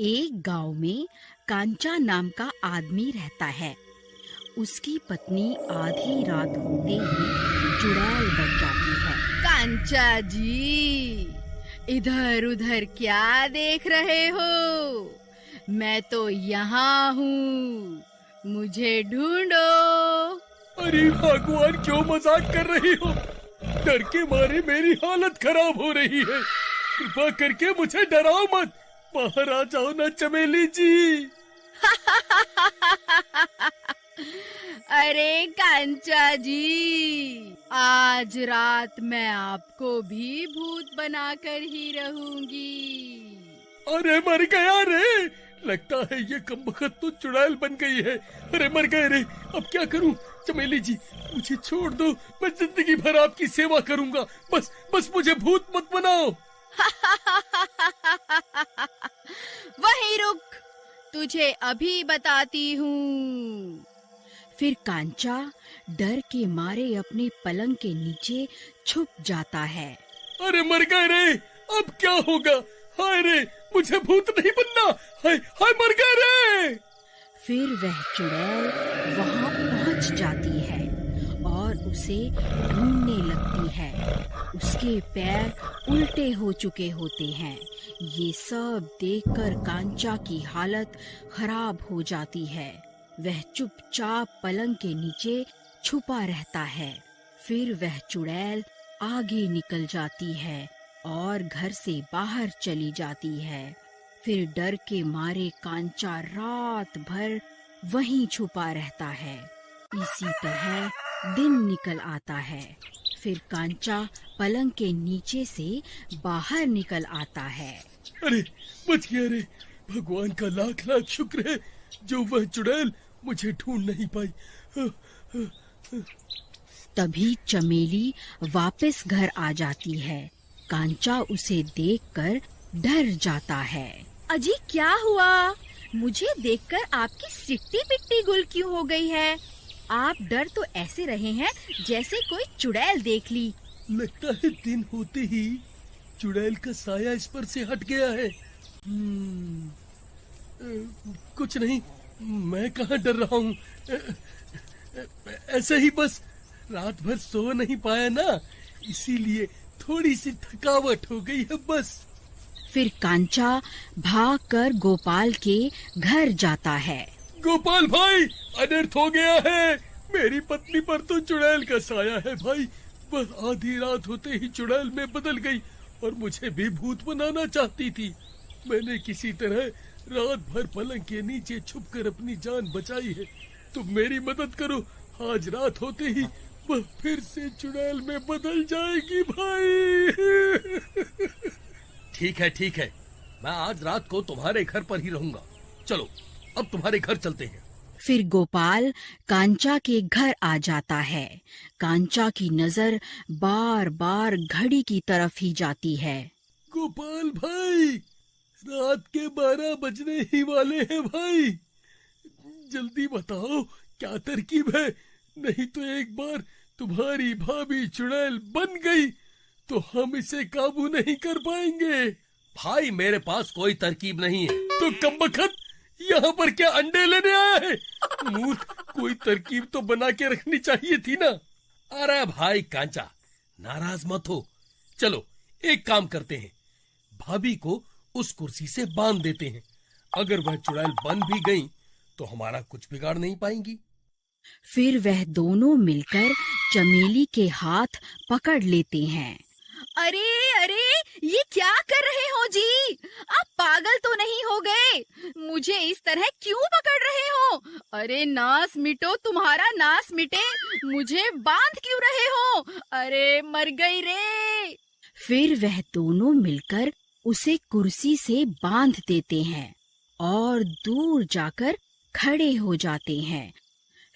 एक गांव में कांचा नाम का आदमी रहता है। उसकी पत्नी आधी रात होते ही चुड़ैल बन जाती है। कांचा जी, इधर उधर क्या देख रहे हो? मैं तो यहाँ हूँ, मुझे ढूंढो। अरे भगवान, क्यों मजाक कर रही हो? डर के मारे मेरी हालत खराब हो रही है। कृपा करके मुझे डराओ मत। बाहर आ जाओ ना चमेली जी। अरे कांचा जी, आज रात मैं आपको भी भूत बनाकर ही रहूंगी। अरे मर गया रे, लगता है ये कमबख्त तो चुड़ैल बन गई है। अरे मर गए रे, अब क्या करूं? चमेली जी, मुझे छोड़ दो, मैं जिंदगी भर आपकी सेवा करूंगा। बस बस मुझे भूत मत बनाओ। वहीं रुक, तुझे अभी बताती हूँ। फिर कांचा डर के मारे अपने पलंग के नीचे छुप जाता है। अरे मर गए रे, अब क्या होगा? हाय रे, मुझे भूत नहीं बनना। हाय हाय, मर गए रे। फिर वह चुड़ैल वहां पहुंच जाती है और उसे ढूंढने लगती है। उसके पैर उल्टे हो चुके होते हैं। ये सब देखकर कांचा की हालत खराब हो जाती है। वह चुपचाप पलंग के नीचे छुपा रहता है। फिर वह चुड़ैल आगे निकल जाती है और घर से बाहर चली जाती है। फिर डर के मारे कांचा रात भर वहीं छुपा रहता है। इसी तरह दिन निकल आता है। फिर कांचा पलंग के नीचे से बाहर निकल आता है। अरे बच गया रे, भगवान का लाख लाख शुक्र है जो वह चुड़ैल मुझे ढूंढ नहीं पाई। तभी चमेली वापस घर आ जाती है। कांचा उसे देखकर डर जाता है। अजी क्या हुआ? मुझे देखकर आपकी सिट्टी पिट्टी गुल क्यों हो गई है? आप डर तो ऐसे रहे हैं जैसे कोई चुड़ैल देख ली। लगता है दिन होते ही चुड़ैल का साया इस पर से हट गया है। कुछ नहीं, मैं कहाँ डर रहा हूँ। ऐसे ही बस रात भर सो नहीं पाया ना, इसीलिए थोड़ी सी थकावट हो गई है बस। फिर कांचा भागकर गोपाल के घर जाता है। गोपाल भाई, अनर्थ हो गया है। मेरी पत्नी पर तो चुड़ैल का साया है भाई। बस आधी रात होते ही चुड़ैल में बदल गई और मुझे भी भूत बनाना चाहती थी। मैंने किसी तरह रात भर पलंग के नीचे छुपकर अपनी जान बचाई है। तुम मेरी मदद करो, आज रात होते ही वह फिर से चुड़ैल में बदल जाएगी भाई। ठीक है, मैं आज रात को तुम्हारे घर पर ही रहूंगा। चलो अब तुम्हारे घर चलते हैं। फिर गोपाल कांचा के घर आ जाता है। कांचा की नजर बार बार घड़ी की तरफ ही जाती है। गोपाल भाई, रात के 12 बजने ही वाले हैं भाई। जल्दी बताओ क्या तरकीब है, नहीं तो एक बार तुम्हारी भाभी चुड़ैल बन गई तो हम इसे काबू नहीं कर पाएंगे। भाई मेरे पास कोई तरकीब नहीं है। तो कमबख्त यहाँ पर क्या अंडे लेने आया है? मूर्ख, कोई तरकीब तो बना के रखनी चाहिए थी ना। अरे भाई कांचा, नाराज मत हो। चलो एक काम करते हैं, भाभी को उस कुर्सी से बांध देते हैं। अगर वह चुड़ैल बन भी गई तो हमारा कुछ बिगाड़ नहीं पाएंगी। फिर वह दोनों मिलकर चमेली के हाथ पकड़ लेते हैं। अरे अरे, ये क्या कर रहे हो जी? आप पागल तो नहीं हो गए? मुझे इस तरह क्यों पकड़ रहे हो? अरे नास मिटो, तुम्हारा नास मिटे, मुझे बांध क्यों रहे हो? अरे मर गई रे। फिर वह दोनों मिलकर उसे कुर्सी से बांध देते हैं और दूर जाकर खड़े हो जाते हैं।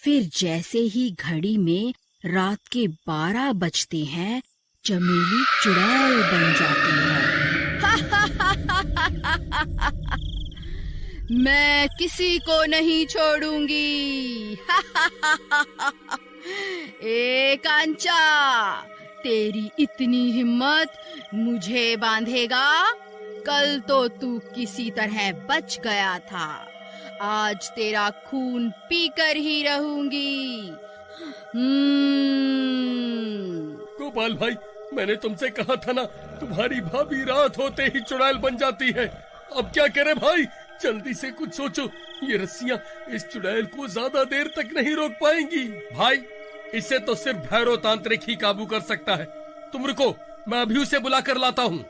फिर जैसे ही घड़ी में रात के 12 बजते हैं, चमेली चुड़ैल बन जाती है। मैं किसी को नहीं छोड़ूंगी। ए कांचा, तेरी इतनी हिम्मत, मुझे बांधेगा? कल तो तू किसी तरह बच गया था, आज तेरा खून पीकर ही रहूंगी। गोपाल भाई, मैंने तुमसे कहा था ना, तुम्हारी भाभी रात होते ही चुड़ैल बन जाती है। अब क्या करें भाई, जल्दी से कुछ सोचो। ये रस्सियां इस चुड़ैल को ज्यादा देर तक नहीं रोक पाएंगी। भाई, इसे तो सिर्फ भैरव तांत्रिक ही काबू कर सकता है। तुम रुको, मैं अभी उसे बुला कर लाता हूँ।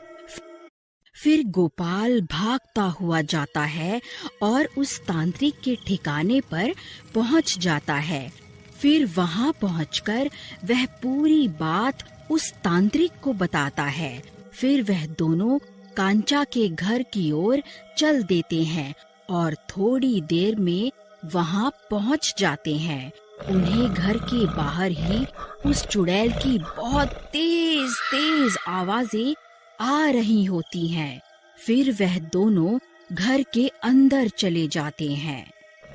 फिर गोपाल भागता हुआ जाता है और उस तांत्रिक के ठिकाने पर पहुंच जाता है। फिर वहां पहुंचकर वह पूरी बात उस तांत्रिक को बताता है। फिर वह दोनों कांचा के घर की ओर चल देते हैं और थोड़ी देर में वहां पहुंच जाते हैं। उन्हें घर के बाहर ही उस चुड़ैल की बहुत तेज तेज आवाजें आ रही होती हैं। फिर वह दोनों घर के अंदर चले जाते हैं।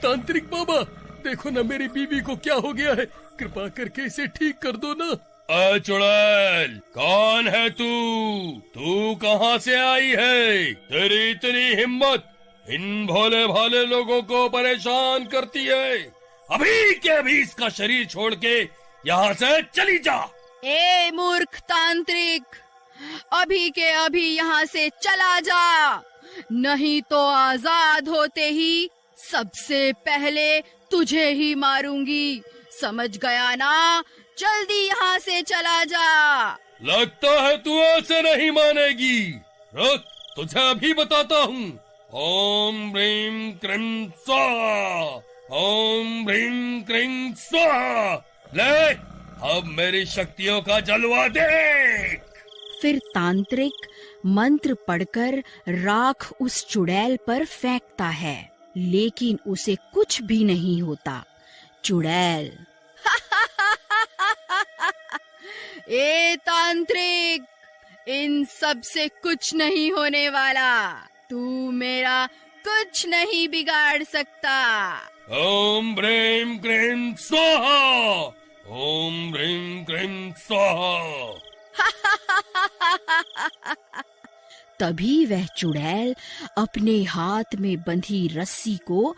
तांत्रिक बाबा, देखो ना मेरी बीवी को क्या हो गया है, कृपा करके इसे ठीक कर दो ना। चुड़ैल, कौन है तू? तू कहाँ से आई है? तेरी इतनी हिम्मत इन भोले भाले लोगों को परेशान करती है। अभी के अभी इसका शरीर छोड़ के यहाँ से चली जा। ए मूर्ख तांत्रिक, अभी के अभी यहाँ से चला जा, नहीं तो आजाद होते ही सबसे पहले तुझे ही मारूंगी। समझ गया ना? जल्दी यहाँ से चला जा। लगता है तू ऐसे नहीं मानेगी। रुक, तुझे अभी बताता हूँ। ओम ह्रीं क्रीं स्वाहा, ओम ह्रीं क्रीं स्वाहा। ले, अब मेरी शक्तियों का जलवा देख। फिर तांत्रिक मंत्र पढ़कर राख उस चुड़ैल पर फेंकता है, लेकिन उसे कुछ भी नहीं होता। चुड़ैल ए तांत्रिक, इन सब से कुछ नहीं होने वाला, तू मेरा कुछ नहीं बिगाड़ सकता। ओम ह्रीं क्रीं स्वाहा, ओम ह्रीं क्रीं स्वाहा। तभी वह चुड़ैल अपने हाथ में बंधी रस्सी को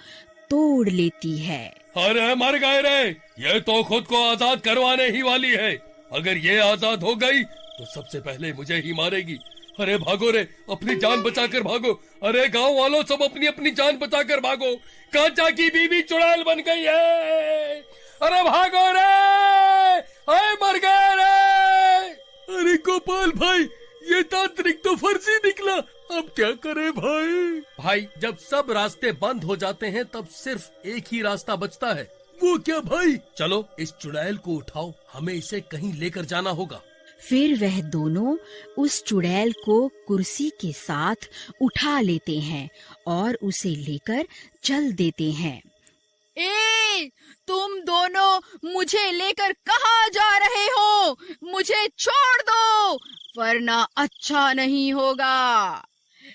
तोड़ लेती है। अरे मर गए रे, ये तो खुद को आजाद करवाने ही वाली है। अगर ये आजाद हो गई तो सबसे पहले मुझे ही मारेगी। अरे भागो रे, अपनी जान बचाकर भागो। अरे गांव वालों, सब अपनी अपनी जान बचाकर भागो। कांचा की बीवी चुड़ैल बन गई है। अरे भागो रे, अरे मर गए रे। अरे गोपाल भाई, ये तांत्रिक तो फर्जी निकला, अब क्या करें भाई? भाई, जब सब रास्ते बंद हो जाते हैं तब सिर्फ एक ही रास्ता बचता है। वो क्या भाई? चलो इस चुड़ैल को उठाओ, हमें इसे कहीं लेकर जाना होगा। फिर वह दोनों उस चुड़ैल को कुर्सी के साथ उठा लेते हैं और उसे लेकर चल देते हैं। ए, तुम दोनों मुझे लेकर कहाँ जा रहे हो? मुझे छोड़ दो, वरना अच्छा नहीं होगा।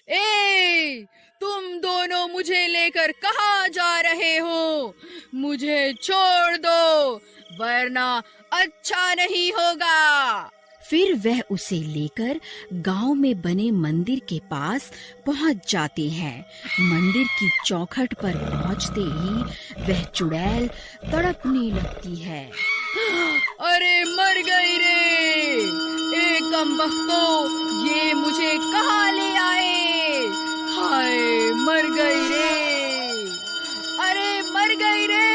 ए, तुम दोनों मुझे लेकर कहाँ जा रहे हो? मुझे छोड़ दो, वरना अच्छा नहीं होगा। फिर वह उसे लेकर गांव में बने मंदिर के पास पहुंच जाते हैं। मंदिर की चौखट पर पहुंचते ही वह चुड़ैल तड़पने लगती है। अरे मर गई रे, ए कमबख्तो, ये मुझे कहाँ ले आए? हाय, मर गई रे, अरे मर गई रे,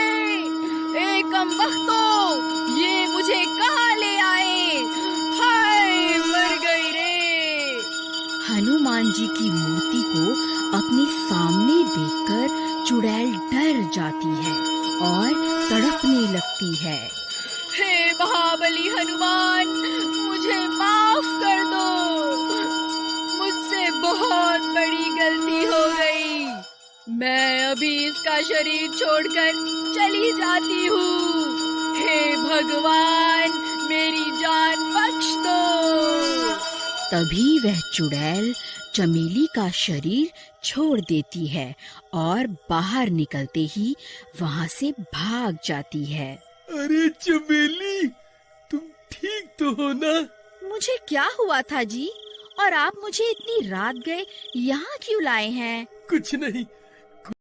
ए कमबख्तो, ये मुझे कहाँ ले आए? हाय, मर गई रे। हनुमान जी की मूर्ति को अपने सामने देखकर चुड़ैल डर जाती है और तड़पने लगती है। हे महाबली हनुमान, मुझे माफ कर दो, मुझसे बहुत बड़ी गलती हो गई। मैं अभी इसका शरीर छोड़कर चली जाती हूँ। हे भगवान, मेरी जान बख्श दो। तभी वह चुड़ैल चमेली का शरीर छोड़ देती है और बाहर निकलते ही वहाँ से भाग जाती है। अरे चमेली, तुम ठीक तो हो ना? मुझे क्या हुआ था जी? और आप मुझे इतनी रात गए यहाँ क्यों लाए हैं? कुछ नहीं,